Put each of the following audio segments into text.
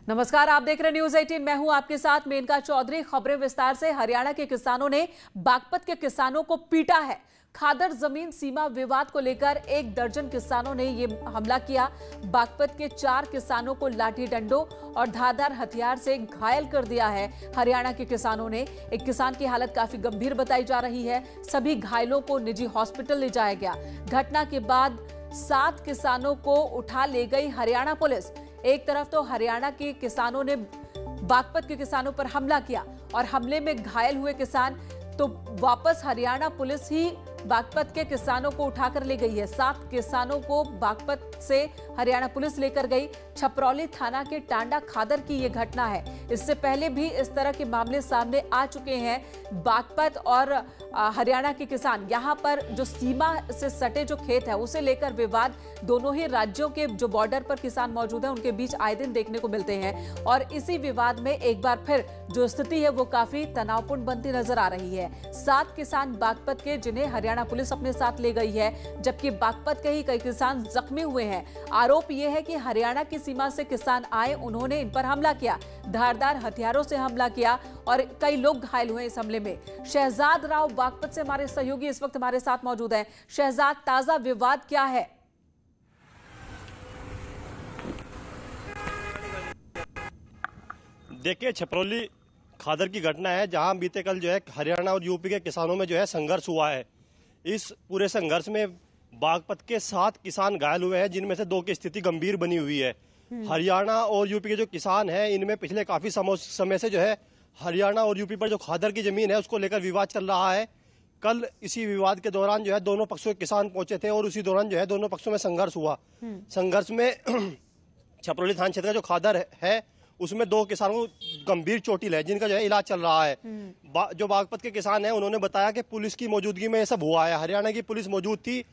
नमस्कार, आप देख रहे न्यूज 18। मैं हूं आपके साथ मेनका चौधरी। खबरें विस्तार से। हरियाणा के किसानों ने बागपत के किसानों को पीटा है। खादर जमीन सीमा विवाद को लेकर 1 दर्जन किसानों ने ये हमला किया। बागपत के 4 किसानों को लाठी डंडों और धारदार हथियार से घायल कर दिया है हरियाणा के किसानों ने। एक किसान की हालत काफी गंभीर बताई जा रही है। सभी घायलों को निजी हॉस्पिटल ले जाया गया। घटना के बाद 7 किसानों को उठा ले गई हरियाणा पुलिस। एक तरफ तो हरियाणा के किसानों ने बागपत के किसानों पर हमला किया और हमले में घायल हुए किसान तो वापस हरियाणा पुलिस ही बागपत के किसानों को उठाकर ले गई है। 7 किसानों को बागपत से हरियाणा पुलिस लेकर गई। छपरौली थाना के टांडा खादर की यह घटना है। इससे पहले भी इस तरह के मामले सामने आ चुके हैं। बागपत और हरियाणा के किसान यहां पर जो सीमा से सटे जो खेत है उसे लेकर विवाद दोनों ही राज्यों के जो बॉर्डर पर किसान मौजूद हैं उनके बीच आए दिन देखने को मिलते हैं और इसी विवाद में एक बार फिर जो स्थिति है वो काफी तनावपूर्ण बनती नजर आ रही है। 7 किसान बागपत के जिन्हें हरियाणा पुलिस अपने साथ ले गई है, जबकि बागपत के ही कई किसान जख्मी हुए हैं। आरोप यह है कि हरियाणा की सीमा से किसान आए, उन्होंने इन पर हमला किया, धारदार हथियारों से हमला किया और कई लोग घायल हुए इस हमले में। शहजाद राव बागपत से हमारे सहयोगी इस वक्त हमारे साथ मौजूद हैं। शहजाद, ताजा विवाद क्या है? देखिए, छपरौली खादर की घटना है जहां बीते कल जो है हरियाणा और यूपी के किसानों में जो है संघर्ष हुआ है। इस पूरे संघर्ष में बागपत के 7 किसान घायल हुए हैं, जिनमें से 2 की स्थिति गंभीर बनी हुई है। हरियाणा और यूपी के जो किसान हैं इनमें पिछले काफी समय से जो है हरियाणा और यूपी पर जो खादर की जमीन है उसको लेकर विवाद चल रहा है। कल इसी विवाद के दौरान जो है दोनों पक्षों के किसान पहुंचे थे और उसी दौरान जो है दोनों पक्षों में संघर्ष हुआ। संघर्ष में छपरौली थाना क्षेत्र का जो खादर है उसमें 2 किसानों को गंभीर चोटिल है, जिनका जो है इलाज चल रहा है। जो बागपत के किसान हैं उन्होंने बताया कि पुलिस की मौजूदगी में ये सब हुआ है। हरियाणा की पुलिस मौजूद थी,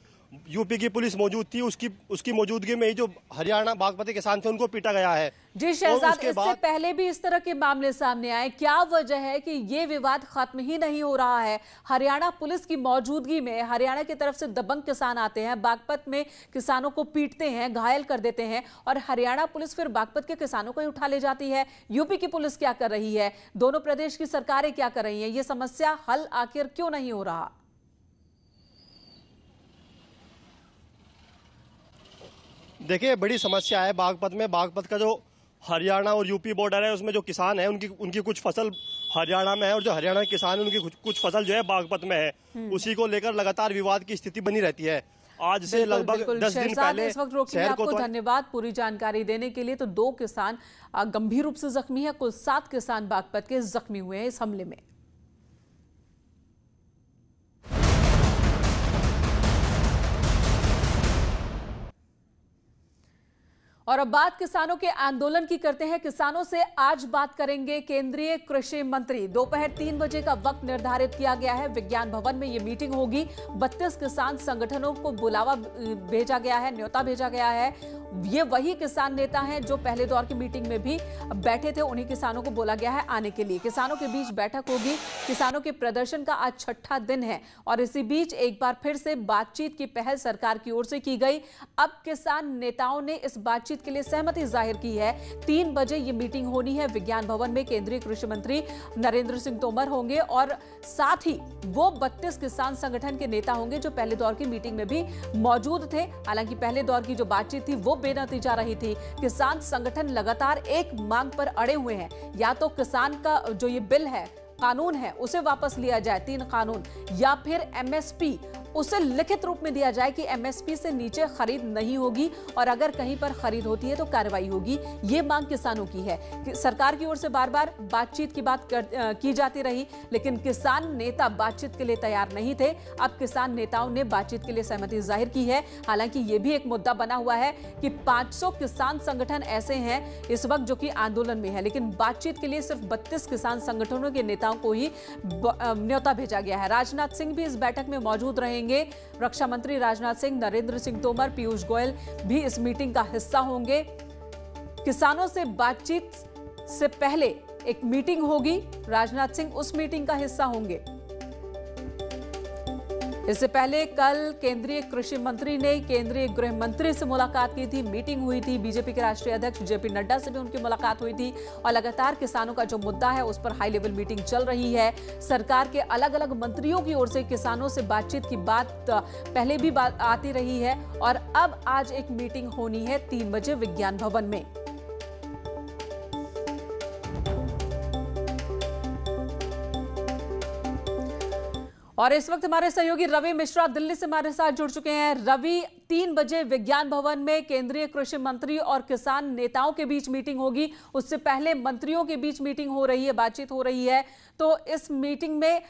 यूपी की पुलिस मौजूद थी, उसकी मौजूदगी में ही जो हरियाणा बागपत के किसान थे उनको पीटा गया है। जी शहजाद, इससे पहले भी इस तरह के मामले सामने आए, क्या वजह है कि ये विवाद खत्म ही नहीं हो रहा है? हरियाणा पुलिस की मौजूदगी में हरियाणा की तरफ से दबंग किसान आते हैं, बागपत में किसानों को पीटते हैं, घायल कर देते हैं और हरियाणा पुलिस फिर बागपत के किसानों को ही उठा ले जाती है। यूपी की पुलिस क्या कर रही है? दोनों प्रदेश की सरकारें क्या कर रही हैं? ये समस्या हल आखिर क्यों नहीं हो रहा? देखिए, बड़ी समस्या है बागपत में। बागपत का जो हरियाणा और यूपी बॉर्डर है उसमें जो किसान है उनकी कुछ फसल हरियाणा में है और जो हरियाणा के किसान है उनकी कुछ फसल जो है बागपत में है। उसी को लेकर लगातार विवाद की स्थिति बनी रहती है। आज से लगभग 10 दिन पहले इस वक्त रोकिए, आपको धन्यवाद पूरी जानकारी देने के लिए। तो 2 किसान गंभीर रूप से जख्मी है, कुल 7 किसान बागपत के जख्मी हुए हैं इस हमले में। और अब बात किसानों के आंदोलन की करते हैं। किसानों से आज बात करेंगे केंद्रीय कृषि मंत्री। दोपहर 3 बजे का वक्त निर्धारित किया गया है। विज्ञान भवन में ये मीटिंग होगी। 32 किसान संगठनों को बुलावा भेजा गया है, न्योता भेजा गया है। ये वही किसान नेता हैं जो पहले दौर की मीटिंग में भी बैठे थे, उन्हीं किसानों को बोला गया है आने के लिए। किसानों के बीच बैठक होगी। किसानों के प्रदर्शन का आज 6ठा दिन है और इसी बीच एक बार फिर से बातचीत की पहल सरकार की ओर से की गई। अब किसान नेताओं ने इस बातचीत के लिए सहमति जाहिर की है। 3 बजे ये मीटिंग होनी है विज्ञान भवन में। केंद्रीय कृषि मंत्री नरेंद्र सिंह तोमर होंगे और साथ ही वो 32 किसान संगठन के नेता होंगे जो पहले दौर की मीटिंग में भी मौजूद थे। हालांकि पहले दौर की जो बातचीत थी वो बेनतीजा रही थी। किसान संगठन लगातार एक मांग पर अड़े हुए हैं, या तो किसान का जो ये बिल है, कानून है, उसे वापस लिया जाए, 3 कानून, या फिर एमएसपी उसे लिखित रूप में दिया जाए कि एमएसपी से नीचे खरीद नहीं होगी और अगर कहीं पर खरीद होती है तो कार्रवाई होगी। ये मांग किसानों की है। सरकार की ओर से बार बार बातचीत की बात की जाती रही, लेकिन किसान नेता बातचीत के लिए तैयार नहीं थे। अब किसान नेताओं ने बातचीत के लिए सहमति जाहिर की है। हालांकि ये भी एक मुद्दा बना हुआ है कि 500 किसान संगठन ऐसे हैं इस वक्त जो कि आंदोलन में है, लेकिन बातचीत के लिए सिर्फ 32 किसान संगठनों के नेताओं को ही न्योता भेजा गया है। राजनाथ सिंह भी इस बैठक में मौजूद रहेंगे। रक्षा मंत्री राजनाथ सिंह, नरेंद्र सिंह तोमर, पीयूष गोयल भी इस मीटिंग का हिस्सा होंगे। किसानों से बातचीत से पहले एक मीटिंग होगी, राजनाथ सिंह उस मीटिंग का हिस्सा होंगे। इससे पहले कल केंद्रीय कृषि मंत्री ने केंद्रीय गृह मंत्री से मुलाकात की थी, मीटिंग हुई थी। बीजेपी के राष्ट्रीय अध्यक्ष जेपी नड्डा से भी उनकी मुलाकात हुई थी और लगातार किसानों का जो मुद्दा है उस पर हाई लेवल मीटिंग चल रही है। सरकार के अलग अलग मंत्रियों की ओर से किसानों से बातचीत की बात पहले भी आती रही है और अब आज एक मीटिंग होनी है 3 बजे विज्ञान भवन में। और इस वक्त हमारे सहयोगी रवि मिश्रा दिल्ली से हमारे साथ जुड़ चुके हैं। रवि, 3 बजे विज्ञान भवन में केंद्रीय कृषि मंत्री और किसान नेताओं के बीच मीटिंग होगी। उससे पहले मंत्रियों के बीच मीटिंग हो रही है, बातचीत हो रही है। तो इस मीटिंग में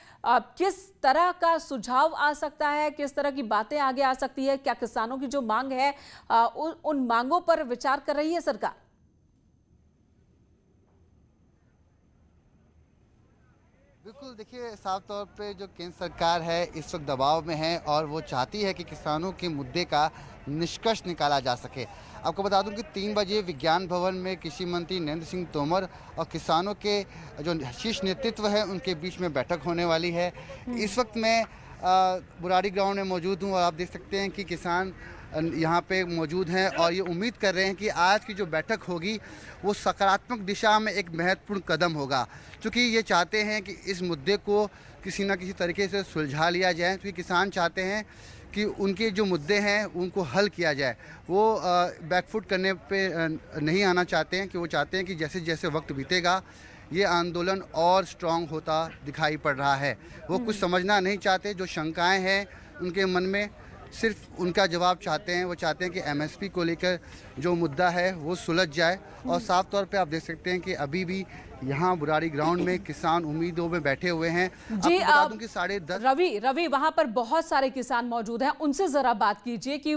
किस तरह का सुझाव आ सकता है, किस तरह की बातें आगे आ सकती है? क्या किसानों की जो मांग है उन मांगों पर विचार कर रही है सरकार? बिल्कुल, देखिए साफ तौर पे जो केंद्र सरकार है इस वक्त दबाव में है और वो चाहती है कि किसानों के मुद्दे का निष्कर्ष निकाला जा सके। आपको बता दूं कि 3 बजे विज्ञान भवन में कृषि मंत्री नरेंद्र सिंह तोमर और किसानों के जो शीर्ष नेतृत्व है उनके बीच में बैठक होने वाली है। इस वक्त मैं बुराड़ी ग्राउंड में मौजूद हूँ और आप देख सकते हैं कि किसान यहाँ पे मौजूद हैं और ये उम्मीद कर रहे हैं कि आज की जो बैठक होगी वो सकारात्मक दिशा में एक महत्वपूर्ण कदम होगा, क्योंकि ये चाहते हैं कि इस मुद्दे को किसी न किसी तरीके से सुलझा लिया जाए। क्योंकि किसान चाहते हैं कि उनके जो मुद्दे हैं उनको हल किया जाए। वो बैकफुट करने पे नहीं आना चाहते हैं, कि वो चाहते हैं कि जैसे जैसे वक्त बीतेगा ये आंदोलन और स्ट्रांग होता दिखाई पड़ रहा है। वो कुछ समझना नहीं चाहते, जो शंकाएं हैं उनके मन में सिर्फ उनका जवाब चाहते हैं। वो चाहते हैं कि एमएसपी को लेकर जो मुद्दा है वो सुलझ जाए। और साफ तौर पे आप देख सकते हैं कि अभी भी यहाँ बुराड़ी ग्राउंड में किसान उम्मीदों में बैठे हुए हैं। जी, बता दूं कि 10:30 रवि वहां पर बहुत सारे किसान मौजूद हैं, उनसे जरा बात कीजिए कि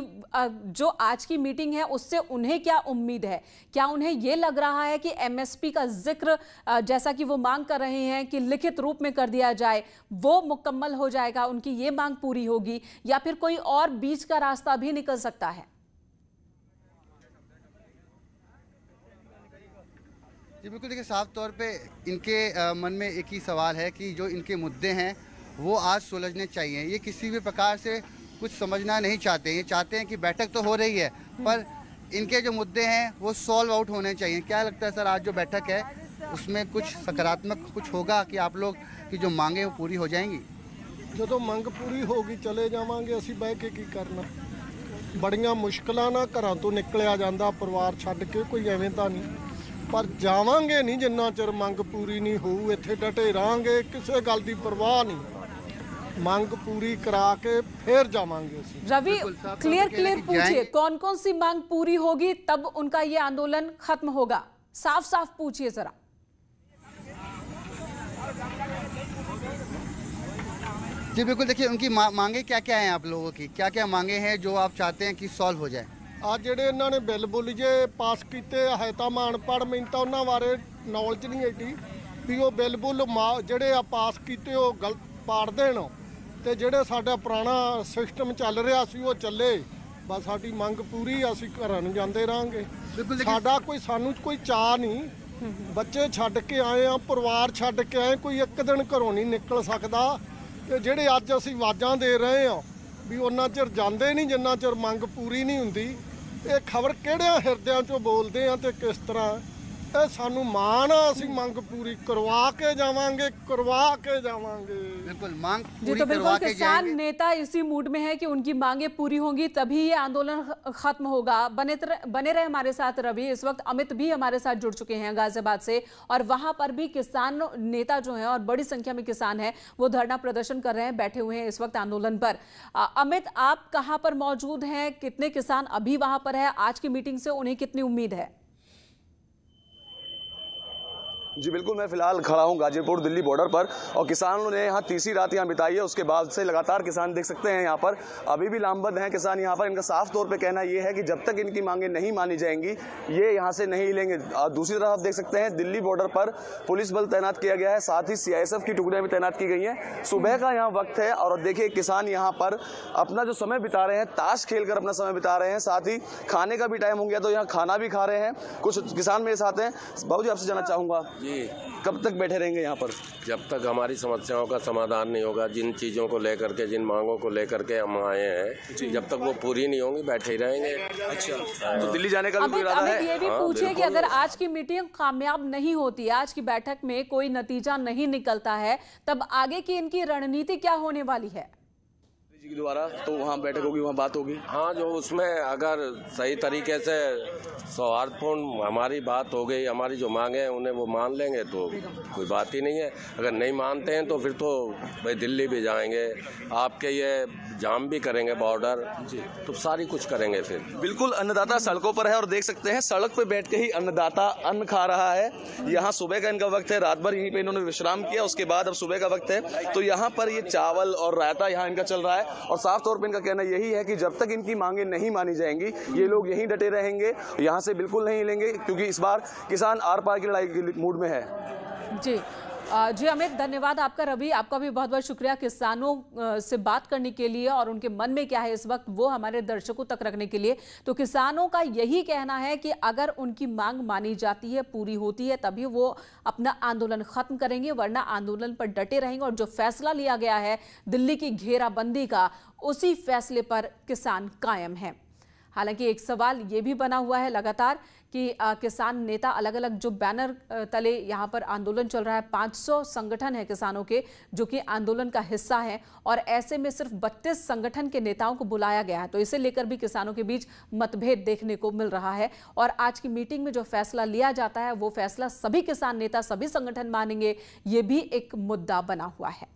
जो आज की मीटिंग है उससे उन्हें क्या उम्मीद है? क्या उन्हें ये लग रहा है कि एमएसपी का जिक्र जैसा कि वो मांग कर रहे हैं कि लिखित रूप में कर दिया जाए, वो मुकम्मल हो जाएगा, उनकी ये मांग पूरी होगी, या फिर कोई और बीच का रास्ता भी निकल सकता है? जी बिल्कुल, देखिए साफ तौर पे इनके मन में एक ही सवाल है कि जो इनके मुद्दे हैं वो आज सुलझने चाहिए। ये किसी भी प्रकार से कुछ समझना नहीं चाहते। ये चाहते हैं कि बैठक तो हो रही है पर इनके जो मुद्दे हैं वो सॉल्व आउट होने चाहिए। क्या लगता है सर, आज जो बैठक है उसमें कुछ सकारात्मक कुछ होगा कि आप लोग की जो मांगे वो पूरी हो जाएंगी? जो मंग पूरी होगी चले जावांगे, असीं बह के की करना। बड़ियां मुश्किलां नाल घरां तो निकलिया जांदा, परिवार छड्ड के, कोई एवें तां नहीं, पर जावांगे नहीं जिन्ना चिर मंग पूरी नहीं होऊ। इत्थे डटे रहांगे, किसी गल की परवाह नहीं, मंग पूरी करा के फिर जावांगे। रवि, क्लियर पूछिए, कौन कौन सी मांग पूरी होगी तब उनका ये आंदोलन खत्म होगा? साफ साफ पूछिए जरा। जी बिल्कुल, देखिए उनकी मांगे क्या क्या हैं, आप लोगों की क्या क्या मांगे हैं जो आप चाहते हैं कि सॉल्व हो जाए? आज ਜਿਹੜੇ ਇਹਨਾਂ ਨੇ ਬਿੱਲ ਬੁੱਲ ਜੇ ਪਾਸ ਕੀਤੇ ਹੈ ਤਾਂ ਮੈਂ ਅਨਪੜ੍ਹ, ਮੈਨੂੰ ਤਾਂ ਉਹਨਾਂ ਬਾਰੇ ਨੌਲੇਜ ਨਹੀਂ ਐਡੀ ਵੀ ਉਹ ਬਿੱਲ ਬੁੱਲ ਜਿਹੜੇ ਆ ਪਾਸ ਕੀਤੇ ਉਹ ਗਲਤ ਪਾੜ ਦੇਣ ਤੇ ਜਿਹੜੇ ਸਾਡਾ ਪੁਰਾਣਾ ਸਿਸਟਮ ਚੱਲ ਰਿਹਾ ਸੀ ਉਹ ਚੱਲੇ। ਬਸ ਸਾਡੀ ਮੰਗ ਪੂਰੀ, ਅਸੀਂ ਘਰਾਂ ਨੂੰ ਜਾਂਦੇ ਰਹਾਂਗੇ। ਸਾਡਾ ਸਾਨੂੰ ਕੋਈ ਚਾਹ ਨਹੀਂ, ਬੱਚੇ ਛੱਡ ਕੇ ਆਏ ਆ, ਪਰਿਵਾਰ ਛੱਡ ਕੇ ਆਏ, ਕੋਈ ਇੱਕ ਦਿਨ ਘਰੋਂ ਨਹੀਂ ਨਿਕਲ ਸਕਦਾ। ਤੇ ਜਿਹੜੇ ਅੱਜ ਅਸੀਂ ਆਵਾਜ਼ਾਂ ਦੇ ਰਹੇ ਆ ਵੀ ਉਹਨਾਂ ਚਿਰ ਜਾਂਦੇ ਨਹੀਂ ਜਿੰਨਾ ਚਿਰ ਮੰਗ ਪੂਰੀ ਨਹੀਂ ਹੁੰਦੀ। ਇਹ ਖਬਰ ਕਿਹੜਿਆਂ ਹਿਰਦਿਆਂ ਚੋਂ ਬੋਲਦੇ ਆ ਤੇ ਕਿਸ ਤਰ੍ਹਾਂ? ਇਹ ਸਾਨੂੰ ਮਾਣ ਆ, ਅਸੀਂ ਮੰਗ पूरी करवा के जावांगे, करवा के जावांगे। बिल्कुल, मांग जी तो बिल्कुल किसान नेता इसी मूड में है कि उनकी मांगे पूरी होंगी तभी ये आंदोलन खत्म होगा। बने रहे हमारे साथ रवि। इस वक्त अमित भी हमारे साथ जुड़ चुके हैं गाजियाबाद से और वहां पर भी किसान नेता जो हैं और बड़ी संख्या में किसान हैं वो धरना प्रदर्शन कर रहे हैं, बैठे हुए हैं इस वक्त आंदोलन पर। अमित, आप कहां पर मौजूद हैं? कितने किसान अभी वहां पर है? आज की मीटिंग से उन्हें कितनी उम्मीद है? जी बिल्कुल, मैं फिलहाल खड़ा हूँ गाजीपुर दिल्ली बॉर्डर पर और किसानों ने यहाँ तीसरी रात यहाँ बिताई है। उसके बाद से लगातार किसान देख सकते हैं यहाँ पर अभी भी लामबंद हैं किसान यहाँ पर। इनका साफ तौर पे कहना ये है कि जब तक इनकी मांगे नहीं मानी जाएंगी ये यहाँ से नहीं हिलेंगे। दूसरी तरफ आप देख सकते हैं दिल्ली बॉर्डर पर पुलिस बल तैनात किया गया है, साथ ही CISF की टुकड़ियाँ भी तैनात की गई हैं। सुबह का यहाँ वक्त है और देखिए किसान यहाँ पर अपना जो समय बिता रहे हैं, ताश खेल कर अपना समय बिता रहे हैं, साथ ही खाने का भी टाइम हो गया तो यहाँ खाना भी खा रहे हैं। कुछ किसान मेरे साथ हैं। बाबू जी, आपसे जानना चाहूँगा जी। कब तक बैठे रहेंगे यहाँ पर? जब तक हमारी समस्याओं का समाधान नहीं होगा, जिन चीज़ों को लेकर के, जिन मांगों को लेकर के हम आए हैं, जब तक वो पूरी नहीं होंगी बैठे ही रहेंगे। अच्छा, तो दिल्ली जाने का भी इरादा है? ये भी पूछे कि अगर आज की मीटिंग कामयाब नहीं होती, आज की बैठक में कोई नतीजा नहीं निकलता है, तब आगे की इनकी रणनीति क्या होने वाली है? जी दोबारा तो वहाँ बैठक होगी, वहाँ बात होगी। हाँ, जो उसमें अगर सही तरीके से सौहार्दपूर्ण हमारी बात हो गई, हमारी जो मांगे हैं उन्हें वो मान लेंगे तो कोई बात ही नहीं है। अगर नहीं मानते हैं तो फिर तो भाई दिल्ली भी जाएंगे, आपके ये जाम भी करेंगे बॉर्डर, तो सारी कुछ करेंगे फिर। बिल्कुल, अन्नदाता सड़कों पर है और देख सकते हैं सड़क पे बैठ के ही अन्नदाता अन्न खा रहा है। यहाँ सुबह का इनका वक्त है, रात भर यहीं पे इन्होंने विश्राम किया, उसके बाद अब सुबह का वक्त है, तो यहाँ पर ये चावल और रायता यहाँ इनका चल रहा है। और साफ तौर पे इनका कहना यही है कि जब तक इनकी मांगे नहीं मानी जाएंगी ये लोग यहीं डटे रहेंगे, यहाँ से बिल्कुल नहीं हिलेंगे, क्योंकि इस बार किसान आर पार की लड़ाई के मूड में है। जी अमित, धन्यवाद आपका। रवि, आपका भी बहुत बहुत शुक्रिया किसानों से बात करने के लिए और उनके मन में क्या है इस वक्त वो हमारे दर्शकों तक रखने के लिए। तो किसानों का यही कहना है कि अगर उनकी मांग मानी जाती है, पूरी होती है, तभी वो अपना आंदोलन खत्म करेंगे, वरना आंदोलन पर डटे रहेंगे। और जो फैसला लिया गया है दिल्ली की घेराबंदी का, उसी फैसले पर किसान कायम है। हालांकि एक सवाल ये भी बना हुआ है लगातार कि किसान नेता अलग अलग जो बैनर तले यहाँ पर आंदोलन चल रहा है, 500 संगठन है किसानों के जो कि आंदोलन का हिस्सा है, और ऐसे में सिर्फ 32 संगठन के नेताओं को बुलाया गया है। तो इसे लेकर भी किसानों के बीच मतभेद देखने को मिल रहा है। और आज की मीटिंग में जो फैसला लिया जाता है वो फैसला सभी किसान नेता, सभी संगठन मानेंगे, ये भी एक मुद्दा बना हुआ है।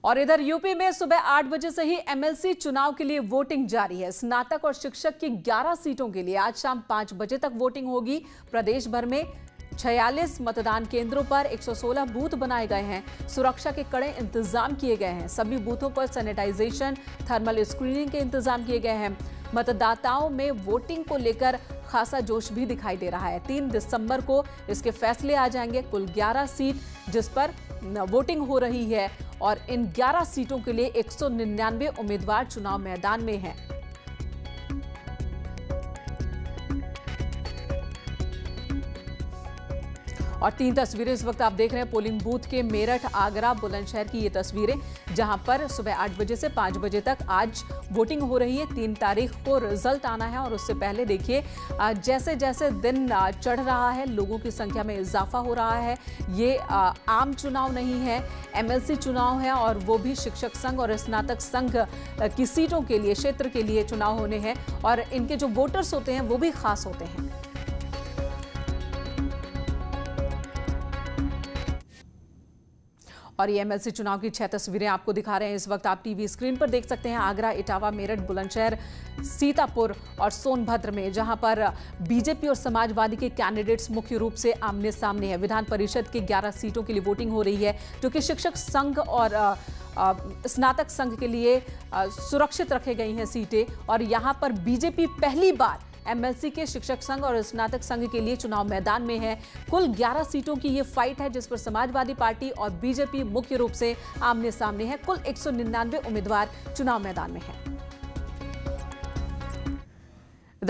और इधर यूपी में सुबह 8 बजे से ही एमएलसी चुनाव के लिए वोटिंग जारी है। स्नातक और शिक्षक की 11 सीटों के लिए आज शाम 5 बजे तक वोटिंग होगी। प्रदेश भर में 46 मतदान केंद्रों पर 116 बूथ बनाए गए हैं। सुरक्षा के कड़े इंतजाम किए गए हैं। सभी बूथों पर सैनिटाइजेशन, थर्मल स्क्रीनिंग के इंतजाम किए गए हैं। मतदाताओं में वोटिंग को लेकर खासा जोश भी दिखाई दे रहा है। 3 दिसंबर को इसके फैसले आ जाएंगे। कुल 11 सीट जिस पर वोटिंग हो रही है, और इन 11 सीटों के लिए 199 उम्मीदवार चुनाव मैदान में हैं। और 3 तस्वीरें इस वक्त आप देख रहे हैं पोलिंग बूथ के, मेरठ, आगरा, बुलंदशहर की ये तस्वीरें, जहां पर सुबह 8 बजे से 5 बजे तक आज वोटिंग हो रही है। 3 तारीख को रिजल्ट आना है, और उससे पहले देखिए जैसे जैसे दिन चढ़ रहा है लोगों की संख्या में इजाफा हो रहा है। ये आम चुनाव नहीं है, एमएलसी चुनाव है, और वो भी शिक्षक संघ और स्नातक संघ की सीटों के लिए, क्षेत्र के लिए चुनाव होने हैं, और इनके जो वोटर्स होते हैं वो भी खास होते हैं। और ये एमएलसी चुनाव की 6 तस्वीरें आपको दिखा रहे हैं इस वक्त, आप टीवी स्क्रीन पर देख सकते हैं। आगरा, इटावा, मेरठ, बुलंदशहर, सीतापुर और सोनभद्र में, जहां पर बीजेपी और समाजवादी के कैंडिडेट्स मुख्य रूप से आमने सामने हैं। विधान परिषद के 11 सीटों के लिए वोटिंग हो रही है, जो कि शिक्षक संघ और स्नातक संघ के लिए सुरक्षित रखे गई हैं सीटें। और यहां पर बीजेपी पहली बार एमएलसी के शिक्षक संघ और स्नातक संघ के लिए चुनाव मैदान में है। कुल 11 सीटों की ये फाइट है, जिस पर समाजवादी पार्टी और बीजेपी मुख्य रूप से आमने सामने है। कुल 199 उम्मीदवार चुनाव मैदान में हैं।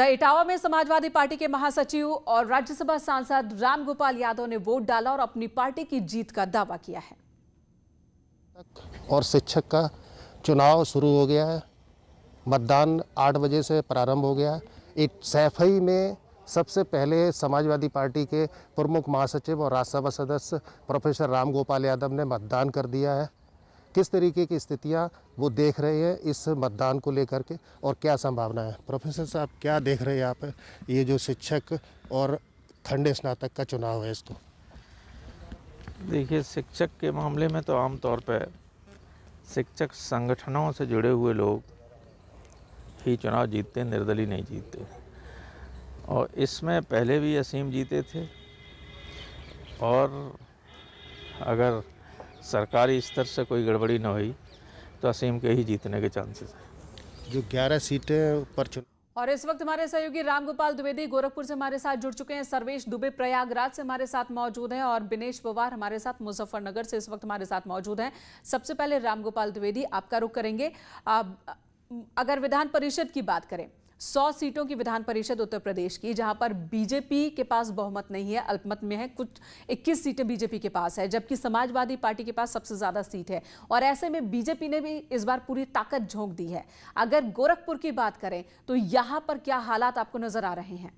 इटावा में समाजवादी पार्टी के महासचिव और राज्यसभा सांसद रामगोपाल यादव ने वोट डाला और अपनी पार्टी की जीत का दावा किया है। और शिक्षक का चुनाव शुरू हो गया है। मतदान 8 बजे से प्रारंभ हो गया है। सैफई में सबसे पहले समाजवादी पार्टी के प्रमुख महासचिव और राज्यसभा सदस्य प्रोफेसर रामगोपाल यादव ने मतदान कर दिया है। किस तरीके की स्थितियां वो देख रहे हैं इस मतदान को लेकर के, और क्या संभावना है? प्रोफेसर साहब, क्या देख रहे हैं आप ये जो शिक्षक और खंड स्नातक का चुनाव है इसको? देखिए, शिक्षक के मामले में तो आमतौर पर शिक्षक संगठनों से जुड़े हुए लोग ही चुनाव जीतते, निर्दलीय नहीं जीतते। और इसमें पहले भी असीम जीते थे, और अगर सरकारी स्तर से कोई गड़बड़ी न हुई तो असीम के ही जीतने के चांसेस हैं। जो 11 सीटें पर और इस वक्त हमारे सहयोगी रामगोपाल द्विवेदी गोरखपुर से हमारे साथ जुड़ चुके हैं। सर्वेश दुबे प्रयागराज से हमारे साथ मौजूद हैं, और बिनेश पवार हमारे साथ मुजफ्फरनगर से इस वक्त हमारे साथ मौजूद हैं। सबसे पहले रामगोपाल द्विवेदी, आपका रुख करेंगे। अगर विधान परिषद की बात करें, 100 सीटों की विधान परिषद उत्तर प्रदेश की, जहां पर बीजेपी के पास बहुमत नहीं है, अल्पमत में है। कुछ 21 सीटें बीजेपी के पास है, जबकि समाजवादी पार्टी के पास सबसे ज्यादा सीट है। और ऐसे में बीजेपी ने भी इस बार पूरी ताकत झोंक दी है। अगर गोरखपुर की बात करें तो यहां पर क्या हालात आपको नजर आ रहे हैं?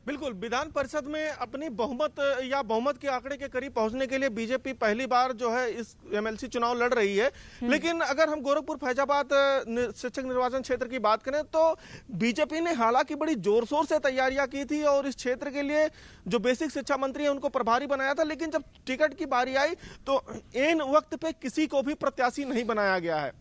बिल्कुल, विधान परिषद में अपनी बहुमत या बहुमत के आंकड़े के करीब पहुंचने के लिए बीजेपी पहली बार जो है इस एमएलसी चुनाव लड़ रही है। लेकिन अगर हम गोरखपुर फैजाबाद शिक्षक निर्वाचन क्षेत्र की बात करें तो बीजेपी ने हालांकि बड़ी जोर शोर से तैयारियां की थी और इस क्षेत्र के लिए जो बेसिक शिक्षा मंत्री है उनको प्रभारी बनाया था। लेकिन जब टिकट की बारी आई तो ऐन वक्त पे किसी को भी प्रत्याशी नहीं बनाया गया है।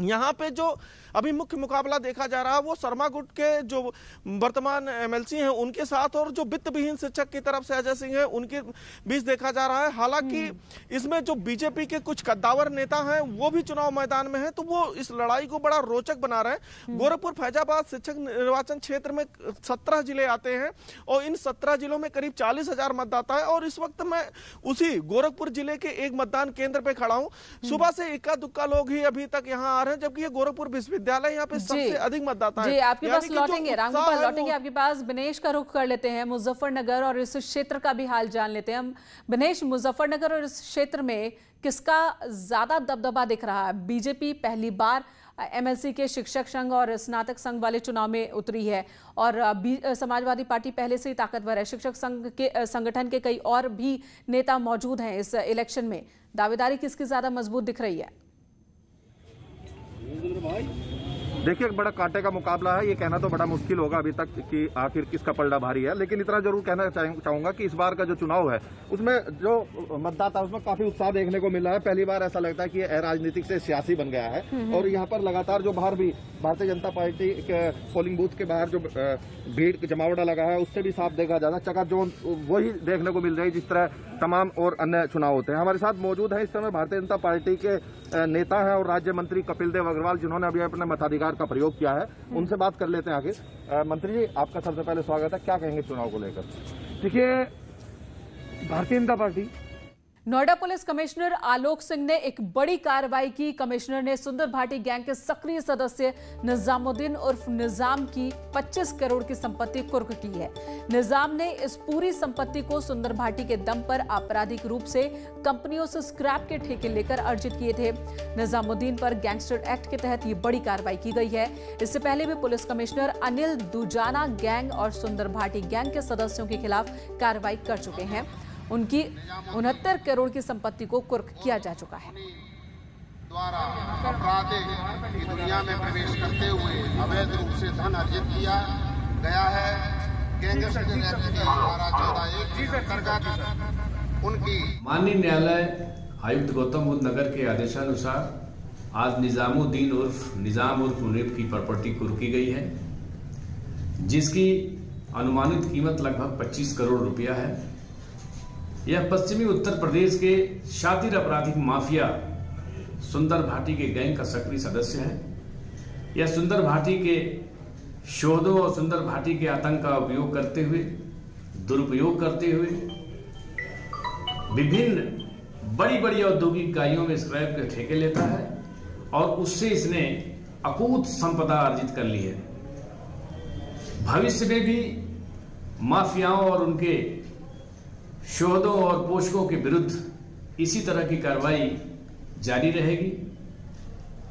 यहाँ पे जो अभी मुख्य मुकाबला देखा जा रहा है वो शर्मा गुट के जो वर्तमान एमएलसी हैं उनके साथ और जो वित्त विहीन शिक्षक की तरफ से अजय सिंह है उनके बीच देखा जा रहा है। हालांकि इसमें जो बीजेपी के कुछ कद्दावर नेता हैं वो भी चुनाव मैदान में हैं, तो वो इस लड़ाई को बड़ा रोचक बना रहे हैं। गोरखपुर फैजाबाद शिक्षक निर्वाचन क्षेत्र में 17 जिले आते हैं और इन 17 जिलों में करीब 40,000 मतदाता है। और इस वक्त मैं उसी गोरखपुर जिले के एक मतदान केंद्र पे खड़ा हूँ। सुबह से इक्का दुक्का लोग ही अभी तक यहाँ आ रहे हैं, जबकि ये गोरखपुर विश्वविद्यालय यहाँ पे सबसे अधिक मतदाता है। आपके पास लौटेंगे, रामगोपाल लौटेंगे आपके पास। बनेश का रुख कर लेते हैं, मुजफ्फरनगर और इस क्षेत्र का भी हाल जान लेते हैं हम। बनेश, मुजफ्फरनगर और इस क्षेत्र में किसका ज्यादा दबदबा दिख रहा है? बीजेपी पहली बार एमएलसी के शिक्षक संघ और स्नातक संघ वाले चुनाव में उतरी है और समाजवादी पार्टी पहले से ही ताकतवर है। शिक्षक संघ के संगठन के कई और भी नेता मौजूद हैं इस इलेक्शन में। दावेदारी किसकी ज्यादा मजबूत दिख रही है? देखिए, एक बड़ा कांटे का मुकाबला है। ये कहना तो बड़ा मुश्किल होगा अभी तक कि आखिर किसका पलड़ा भारी है, लेकिन इतना जरूर कहना चाहूंगा कि इस बार का जो चुनाव है उसमें जो मतदाता उसमें काफी उत्साह देखने को मिल रहा है। पहली बार ऐसा लगता है कि ये राजनीतिक से सियासी बन गया है। और यहाँ पर लगातार जो बाहर भी भारतीय जनता पार्टी के पोलिंग बूथ के बाहर जो भीड़ जमावड़ा लगा है उससे भी साफ देखा जाता है। चकाचौंध वही देखने को मिल रही है जिस तरह तमाम और अन्य चुनाव होते हैं। हमारे साथ मौजूद है इस समय भारतीय जनता पार्टी के नेता हैं और राज्य मंत्री कपिल देव अग्रवाल, जिन्होंने अभी अपने मताधिकार का प्रयोग किया है। उनसे बात कर लेते हैं आगे। मंत्री जी, आपका सबसे पहले स्वागत है। क्या कहेंगे चुनाव को लेकर? देखिए, Bharatiya Janata party Noida police commissioner Alok Singh ने एक बड़ी कार्रवाई की। कमिश्नर ने सुंदर भाटी गैंग के सक्रिय सदस्य निजामुद्दीन उर्फ निजाम की 25 करोड़ की संपत्ति कुर्क की है। निजाम ने इस पूरी संपत्ति को सुंदर भाटी के दम पर आपराधिक रूप से कंपनियों से स्क्रैप के ठेके लेकर अर्जित किए थे। निजामुद्दीन पर गैंगस्टर एक्ट के तहत ये बड़ी कार्रवाई की गई है। इससे पहले भी police commissioner Anil Dujana gang और सुंदर भाटी गैंग के सदस्यों के खिलाफ कार्रवाई कर चुके हैं। उनकी 69 करोड़ की संपत्ति को कुर्क किया जा चुका है। द्वारा अपराधिक की दुनिया में प्रवेश करते हुए अवैध रूप से धन अर्जित किया गया है। गैंगस्टर एक्ट के द्वारा 14(1) उनकी माननीय न्यायालय आयुक्त गौतम बुद्ध नगर के आदेशानुसार आज निजामुद्दीन उर्फ निजाम उर्फ मुनीब की प्रॉपर्टी कुर्क की गई है, जिसकी अनुमानित कीमत लगभग 25 करोड़ रुपया है। यह पश्चिमी उत्तर प्रदेश के शातिर आपराधिक माफिया सुंदर भाटी के गैंग का सक्रिय सदस्य है। यह सुंदर भाटी के शोधों और सुंदर भाटी के आतंक का उपयोग करते हुए, दुरुपयोग करते हुए विभिन्न बड़ी बड़ी औद्योगिक इकाइयों में स्क्रैप के ठेके लेता है और उससे इसने अकूत संपदा अर्जित कर ली है। भविष्य में भी माफियाओं और उनके शोधों और पोषकों के विरुद्ध इसी तरह की कार्रवाई जारी रहेगी।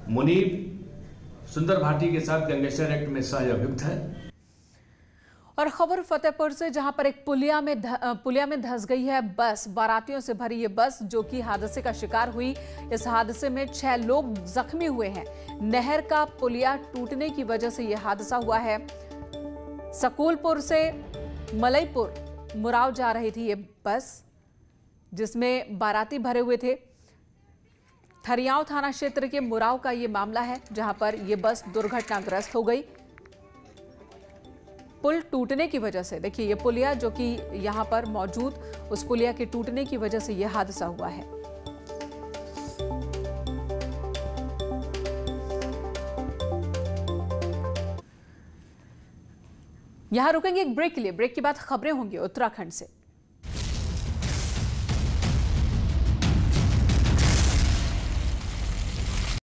मुनीब सुंदर भाटी के साथ गैंगस्टर एक्ट में सह अभियुक्त है। और खबर फतेहपुर से, जहां पर एक पुलिया में धंस गई है बस। बारातियों से भरी ये बस जो कि हादसे का शिकार हुई। इस हादसे में 6 लोग जख्मी हुए हैं। नहर का पुलिया टूटने की वजह से यह हादसा हुआ है। सकूलपुर से मलईपुर मुराव जा रही थी ये बस, जिसमें बाराती भरे हुए थे। थरियाव थाना क्षेत्र के मुराव का ये मामला है, जहां पर ये बस दुर्घटनाग्रस्त हो गई पुल टूटने की वजह से। देखिए, ये पुलिया जो कि यहां पर मौजूद, उस पुलिया के टूटने की वजह से यह हादसा हुआ है। यहां रुकेंगे एक ब्रेक के लिए। ब्रेक के बाद खबरें होंगी उत्तराखंड से।